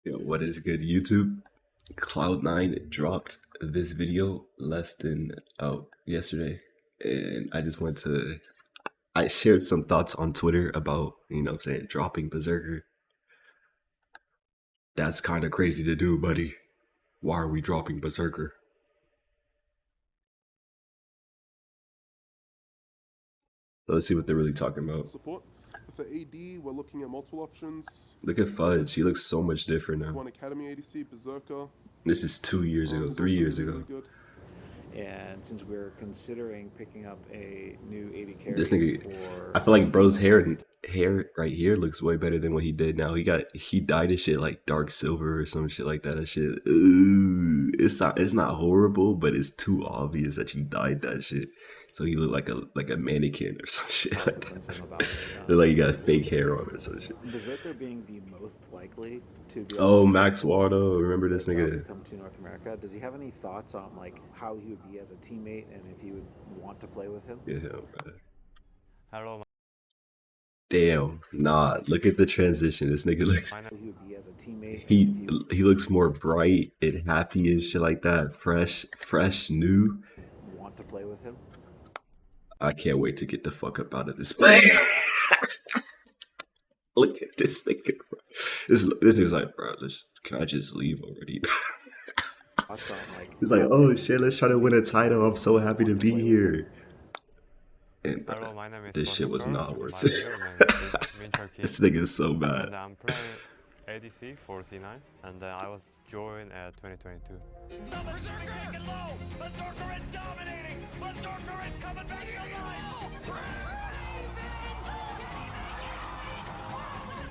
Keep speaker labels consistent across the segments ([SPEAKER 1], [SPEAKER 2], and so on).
[SPEAKER 1] Yo, what is good, YouTube? Cloud9 dropped this video less than out yesterday, and I just went to. I shared some thoughts on Twitter about, what I'm saying, dropping Berserker. That's kind of crazy to do, buddy. Why are we dropping Berserker? So let's see what they're really talking about.
[SPEAKER 2] Support. For AD, we're looking at multiple options.
[SPEAKER 1] Look at Fudge. He looks so much different now.
[SPEAKER 2] One Academy ADC, Berserker.
[SPEAKER 1] This is 2 years ago, 3 years ago.
[SPEAKER 2] Really good.
[SPEAKER 3] And since we're considering picking up a new AD carry,
[SPEAKER 1] This nigga, I feel like bro's hair right here looks way better than what he did now. He dyed his shit like dark silver or some shit like that. That shit, ooh, it's not horrible, but it's too obvious that you dyed that shit. So he looked like a mannequin or some shit like that. Look like you got fake hair on or some shit.
[SPEAKER 3] Berserker being the most likely to be
[SPEAKER 1] Max Waldo, remember this nigga?
[SPEAKER 3] Come to North America. Does he have any thoughts on like how he would be as a teammate and if he would want to play with him?
[SPEAKER 1] Yeah, brother.
[SPEAKER 4] Hello.
[SPEAKER 1] Damn, nah. Look at the transition. This nigga looks.
[SPEAKER 3] He would be as a teammate.
[SPEAKER 1] He looks more bright and happy and shit like that. Fresh, new.
[SPEAKER 3] Want to play with him?
[SPEAKER 1] I can't wait to get the fuck up out of this place. Look at this nigga, bro. This nigga's like, bro, can I just leave already? He's like, oh shit, let's try to win a title. I'm so happy to be here. And
[SPEAKER 4] Hello, my name is
[SPEAKER 1] this shit was
[SPEAKER 4] Berserker.
[SPEAKER 1] not worth
[SPEAKER 4] My
[SPEAKER 1] it.
[SPEAKER 4] real name is
[SPEAKER 1] This nigga is so bad.
[SPEAKER 4] And I'm playing ADC for C9, and I was joined at 2022.
[SPEAKER 5] The Berserker is low! Berserker is dominating! Berserker is coming back alive!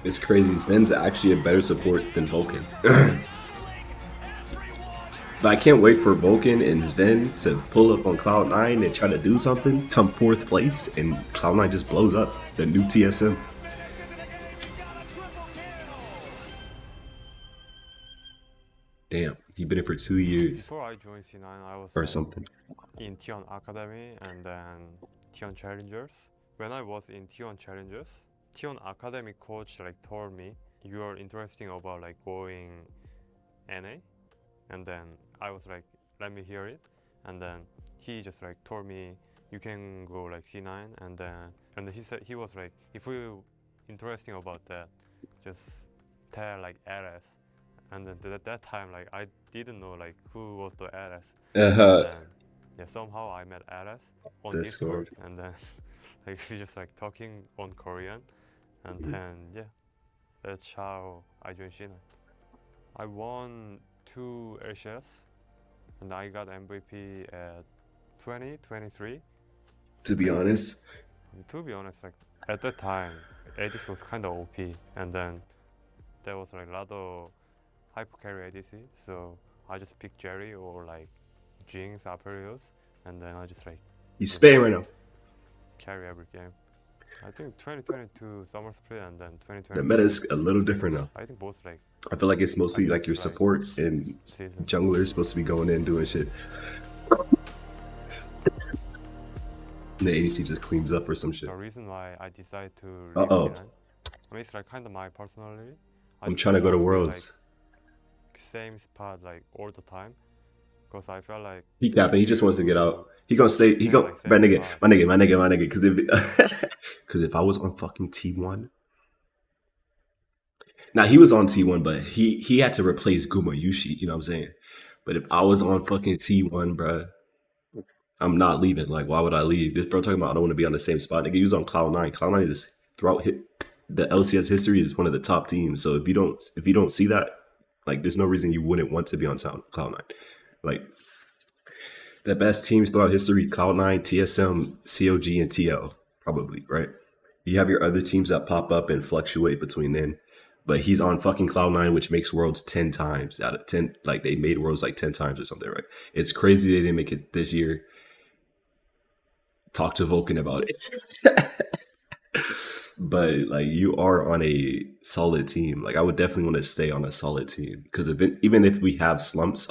[SPEAKER 1] It's crazy. Sven's actually a better support than Vulcan. But I can't wait for Vulcan and Sven to pull up on Cloud9 and try to do something, come 4th place, and Cloud9 just blows up. The new TSM. Damn, he been in for 2 years.
[SPEAKER 4] Before I joined C9, I was
[SPEAKER 1] Or something.
[SPEAKER 4] in T1 Academy and then T1 Challengers. When I was in T1 Challengers, T1 Academy coach told me you are interesting about going NA, and then I was like, let me hear it, and then he just told me you can go C9, and he said he was like, if you interesting about that, just tell LS. And then at that time, I didn't know who was the LS. Yeah, somehow I met LS on Discord, and then we just talking on Korean, and then yeah, that's how I joined C9. I won 2 LCS, and I got MVP at 2023.
[SPEAKER 1] To be honest,
[SPEAKER 4] at that time, ADC was kind of OP, and then there was a lot of hyper carry ADC, so I just picked Jerry or Jinx, Aperios, and then I just
[SPEAKER 1] he's Spain right now.
[SPEAKER 4] Carry every game. I think 2022 summer split and then 2020.
[SPEAKER 1] The meta is a little different now.
[SPEAKER 4] I think both
[SPEAKER 1] I feel like it's mostly your support and jungler is supposed to be going in doing shit. And the ADC just cleans up or some shit.
[SPEAKER 4] The reason why I decided to leave
[SPEAKER 1] Uh-oh.
[SPEAKER 4] C9, I mean, it's kind of my personality.
[SPEAKER 1] I'm trying to go to Worlds.
[SPEAKER 4] Same spot all the time, because I felt like
[SPEAKER 1] He capping. He just wants to get out. He gonna stay. He gonna my nigga. Because if I was on fucking T1, now he was on T1, but he had to replace Guma Yushi. You know what I'm saying? But if I was on fucking T1, bruh, I'm not leaving. Why would I leave? This bro talking about I don't want to be on the same spot. Nigga, he was on Cloud9. Cloud9 is throughout the LCS history is one of the top teams. So if you don't see that, there's no reason you wouldn't want to be on Cloud9. The best teams throughout history, Cloud9, TSM, COG, and TL, probably, right? You have your other teams that pop up and fluctuate between then. But he's on fucking Cloud9, which makes Worlds 10 times out of 10. They made Worlds 10 times or something, right? It's crazy they didn't make it this year. Talk to Vulcan about it. But you are on a solid team. I would definitely want to stay on a solid team because even if we have slumps,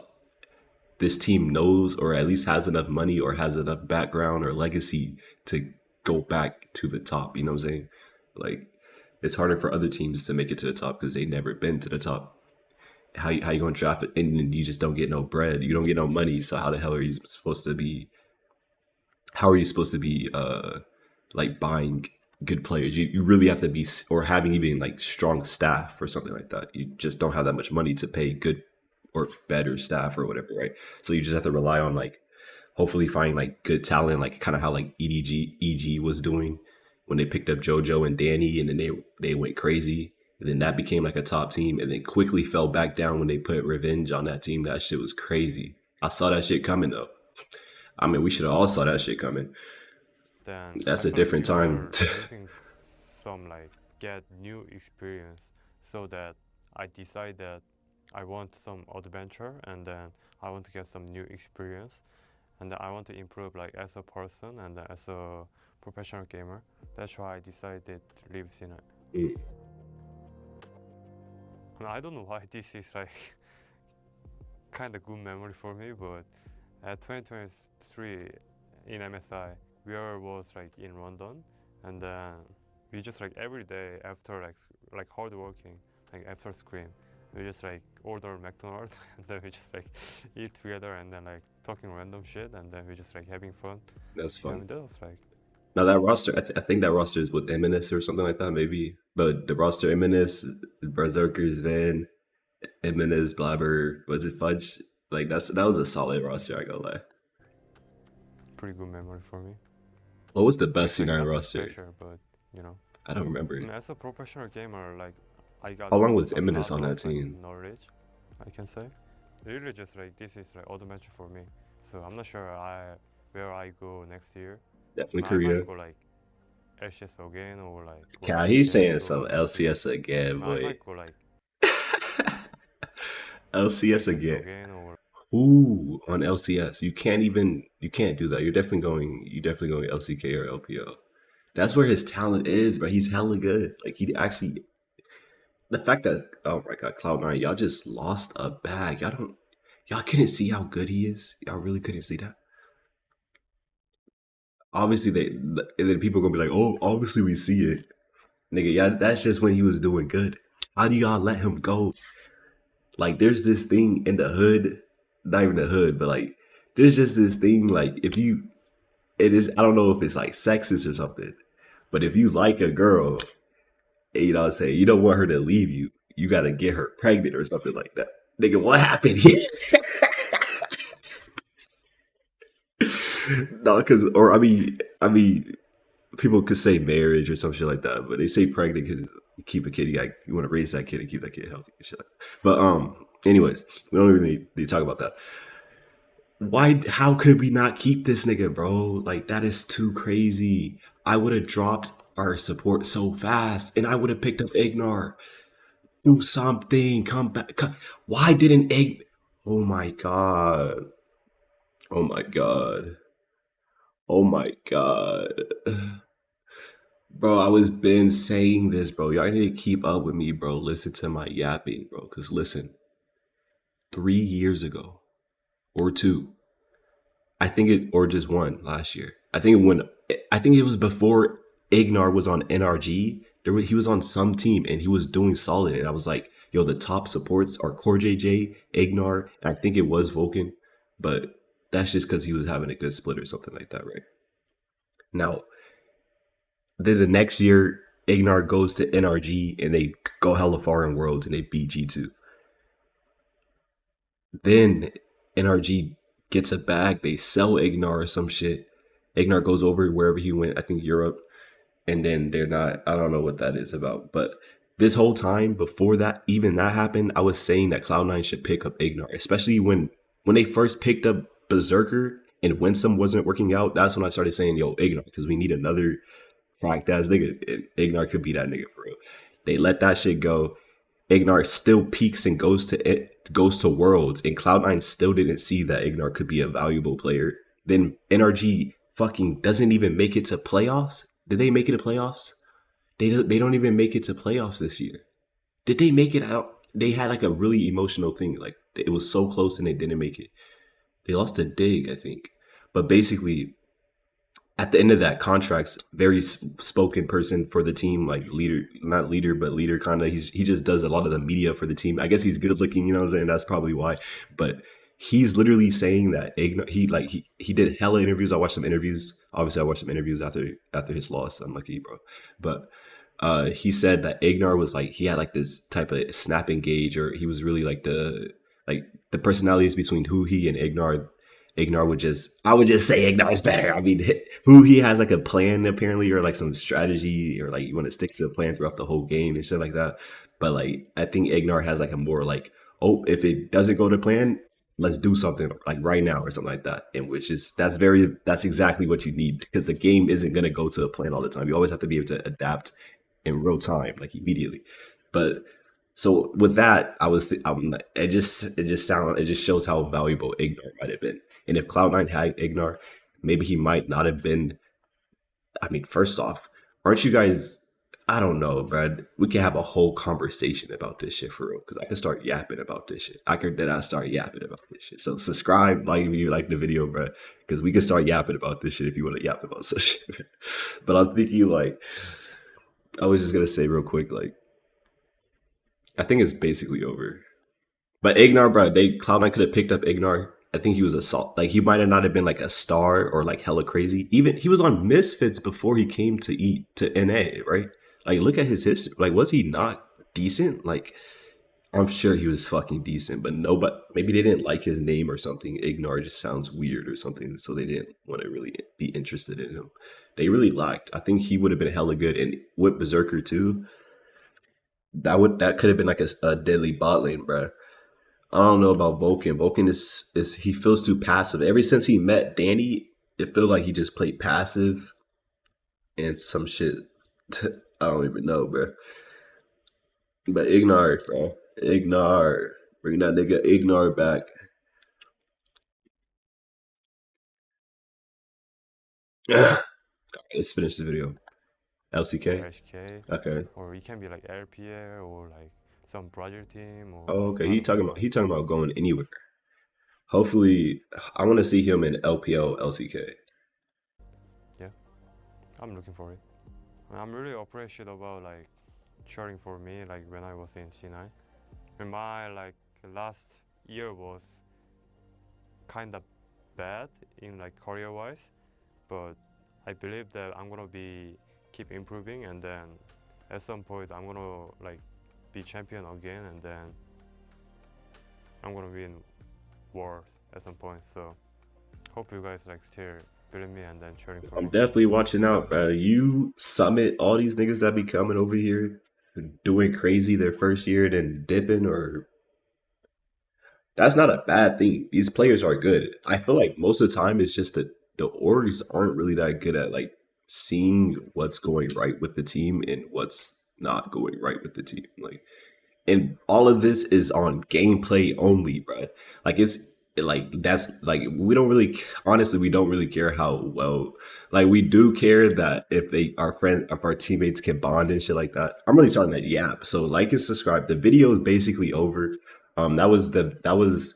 [SPEAKER 1] this team knows or at least has enough money or has enough background or legacy to go back to the top. You know what I'm saying? It's harder for other teams to make it to the top because they've never been to the top. how you gonna draft it and then you just don't get no bread, you don't get no money, so how the hell are you supposed to be how are you supposed to be like buying good players? You really have to be or having even like strong staff or something like that. You just don't have that much money to pay good or better staff or whatever, right? So you just have to rely on like hopefully finding like good talent, like kind of how like EG was doing when they picked up JoJo and Danny, and then they went crazy. And then that became like a top team, and then quickly fell back down when they put Revenge on that team. That shit was crazy. I saw that shit coming though. I mean, we should have all saw that shit coming.
[SPEAKER 4] Then
[SPEAKER 1] That's
[SPEAKER 4] I
[SPEAKER 1] a
[SPEAKER 4] feel like
[SPEAKER 1] different
[SPEAKER 4] we
[SPEAKER 1] time.
[SPEAKER 4] are losing some like get new experience, so that I decide that I want some adventure, and then I want to get some new experience, and then I want to improve like as a person and as a professional gamer. That's why I decided to leave Sinai.
[SPEAKER 1] Mm.
[SPEAKER 4] I don't know why this is like kind of good memory for me, but at 2023 in MSI, we was like in London, and then we just like every day after like hard working, like after scream, we just like order McDonald's and then we just like eat together and then like talking random shit, and then we just like having fun.
[SPEAKER 1] That's
[SPEAKER 4] I
[SPEAKER 1] fun.
[SPEAKER 4] mean, that was like
[SPEAKER 1] Now that roster, I think that roster is with Eminus or something like that, maybe. But the roster Eminus, Berserkers, Van, Eminus, Blabber, was it Fudge? Like that was a solid roster. I gotta lie.
[SPEAKER 4] pretty good memory for me.
[SPEAKER 1] What was the best
[SPEAKER 4] Like,
[SPEAKER 1] C9
[SPEAKER 4] nothing
[SPEAKER 1] roster?
[SPEAKER 4] special, but you know,
[SPEAKER 1] I don't remember.
[SPEAKER 4] as a professional gamer, like I got
[SPEAKER 1] How long was
[SPEAKER 4] a
[SPEAKER 1] Eminus
[SPEAKER 4] lot
[SPEAKER 1] on that
[SPEAKER 4] of, like,
[SPEAKER 1] team?
[SPEAKER 4] knowledge, I can say. Really, just like this is like adventure for me. So I'm not sure where I go next year.
[SPEAKER 1] Definitely
[SPEAKER 4] I
[SPEAKER 1] Korea.
[SPEAKER 4] might go like LCS again, or like go
[SPEAKER 1] Yeah,
[SPEAKER 4] LCK,
[SPEAKER 1] he's saying
[SPEAKER 4] or
[SPEAKER 1] some
[SPEAKER 4] LCS.
[SPEAKER 1] LCS again,
[SPEAKER 4] I
[SPEAKER 1] boy.
[SPEAKER 4] might go like
[SPEAKER 1] LCS
[SPEAKER 4] LCS
[SPEAKER 1] again.
[SPEAKER 4] or
[SPEAKER 1] Ooh, on LCS. You can't do that. You're definitely going LCK or LPO. That's where his talent is, bro. He's hella good. Like he actually the fact that oh my god, Cloud9, y'all just lost a bag. Y'all couldn't see how good he is. Y'all really couldn't see that. Obviously and then people are gonna be like, oh, obviously we see it. Nigga, yeah, that's just when he was doing good. How do y'all let him go? Like there's this thing in the hood, not even the hood, but like there's just this thing like if you it is I don't know if it's like sexist or something, but if you like a girl, and, you know what I'm saying, you don't want her to leave you, you gotta get her pregnant or something like that. Nigga, what happened here? No, because or I mean, people could say marriage or some shit like that, but they say pregnant because you keep a kid, you want to raise that kid and keep that kid healthy and shit like that. But anyways, we don't really need to talk about that. Why? How could we not keep this nigga, bro? Like that is too crazy. I would have dropped our support so fast, and I would have picked up Ignar. Do something. Come back. Why didn't Ig? Oh my god. Oh my god. Oh my god. Bro, I was been saying this, bro. Y'all need to keep up with me, bro. Listen to my yapping, bro. Cause listen, 3 years ago or 2, I think it or just 1 last year. I think it was before Ignar was on NRG. He was on some team and he was doing solid. And I was like, yo, the top supports are Core JJ, Ignar, and I think it was Vulcan, but that's just because he was having a good split or something like that, right? Now, then the next year, Ignar goes to NRG and they go hella far in Worlds and they beat G2. Then NRG gets a bag, they sell Ignar or some shit. Ignar goes over wherever he went, I think Europe, and then they're not, I don't know what that is about. But this whole time, before that, even that happened, I was saying that Cloud9 should pick up Ignar, especially when they first picked up Berserker and Winsome wasn't working out. That's when I started saying, yo, Ignar, because we need another cracked ass nigga. And Ignar could be that nigga for real. They let that shit go. Ignar still peaks and goes to Worlds, and Cloud9 still didn't see that Ignar could be a valuable player. Then NRG fucking doesn't even make it to playoffs. Did they make it to playoffs? They don't even make it to playoffs this year. Did they make it out? They had like a really emotional thing. Like it was so close and they didn't make it. They lost to Dig, I think. But basically, at the end of that contract, very spoken person for the team, like leader, not leader, but leader kind of. He just does a lot of the media for the team. I guess he's good looking, you know what I'm saying? That's probably why. But he's literally saying that he did hella interviews. I watched some interviews. Obviously, I watched some interviews after his loss. Unlucky, bro. But he said that Ignar was like he had like this type of snap engage, or he was really like the personalities between who he and Ignar. Ignar would just, I would just say Ignar's better. I mean, who he has like a plan apparently, or like some strategy, or like you want to stick to a plan throughout the whole game and shit like that. But like, I think Ignar has like a more like, oh, if it doesn't go to plan, let's do something like right now or something like that. And which is, that's exactly what you need, because the game isn't going to go to a plan all the time. You always have to be able to adapt in real time, like immediately. But so with that, it just shows how valuable Ignar might have been. And if Cloud9 had Ignar, maybe he might not have been. I mean, first off, aren't you guys? I don't know, Brad. We can have a whole conversation about this shit for real, because I could start yapping about this shit. I start yapping about this shit. So subscribe, like if you like the video, Brad, because we can start yapping about this shit if you want to yap about some shit. But I'm thinking like, I was just gonna say real quick, like, I think it's basically over. But Ignar, bro, Cloud9 could have picked up Ignar. I think he was a salt. Like he might have not have been like a star or like hella crazy. Even he was on Misfits before he came to NA, right? Like look at his history. Like was he not decent? Like I'm sure he was fucking decent, but nobody, maybe they didn't like his name or something. Ignar just sounds weird or something, so they didn't want to really be interested in him. They really lacked. I think he would have been hella good, and with Berserker too. That could have been like a deadly bot lane, bro. I don't know about Vulcan. Vulcan is he feels too passive. Ever since he met Danny, it felt like he just played passive and some shit. I don't even know, bro. But Ignar, bro. Ignar. Bring that nigga Ignar back. Let's finish the video. LCK?
[SPEAKER 4] HK,
[SPEAKER 1] Okay.
[SPEAKER 4] or it can be like LPL or like some Brazil team or
[SPEAKER 1] Oh, okay.
[SPEAKER 4] I
[SPEAKER 1] He
[SPEAKER 4] don't know.
[SPEAKER 1] talking about going anywhere. Hopefully, I want to see him in LPL, LCK.
[SPEAKER 4] Yeah, I'm looking for it. I'm really appreciative about like cheering for me like when I was in C9. And my like last year was kind of bad in like career wise, but I believe that I'm gonna be keep improving, and then at some point I'm gonna like be champion again, and then I'm gonna win wars at some point. So hope you guys like still believe me and then cheering for
[SPEAKER 1] I'm
[SPEAKER 4] me.
[SPEAKER 1] definitely watching out, bro. You Summit, all these niggas that be coming over here doing crazy their first year, then dipping, or that's not a bad thing. These players are good. I feel like most of the time it's just that the orgs aren't really that good at like seeing what's going right with the team and what's not going right with the team. Like, and all of this is on gameplay only, bro. Like it's like that's like we don't really, honestly, we don't really care how well. Like we do care that if our teammates can bond and shit like that. I'm really starting to yap. So like and subscribe. The video is basically over. That was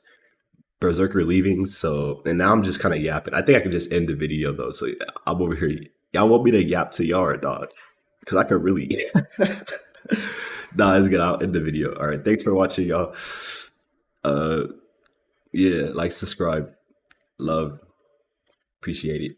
[SPEAKER 1] Berserker leaving. So and now I'm just kind of yapping. I think I can just end the video though. So yeah, I'm over here. Y'all want me to yap to y'all or not? Because I could really. Nah, let's get out in the video. All right, thanks for watching, y'all. Yeah, like, subscribe, love, appreciate it.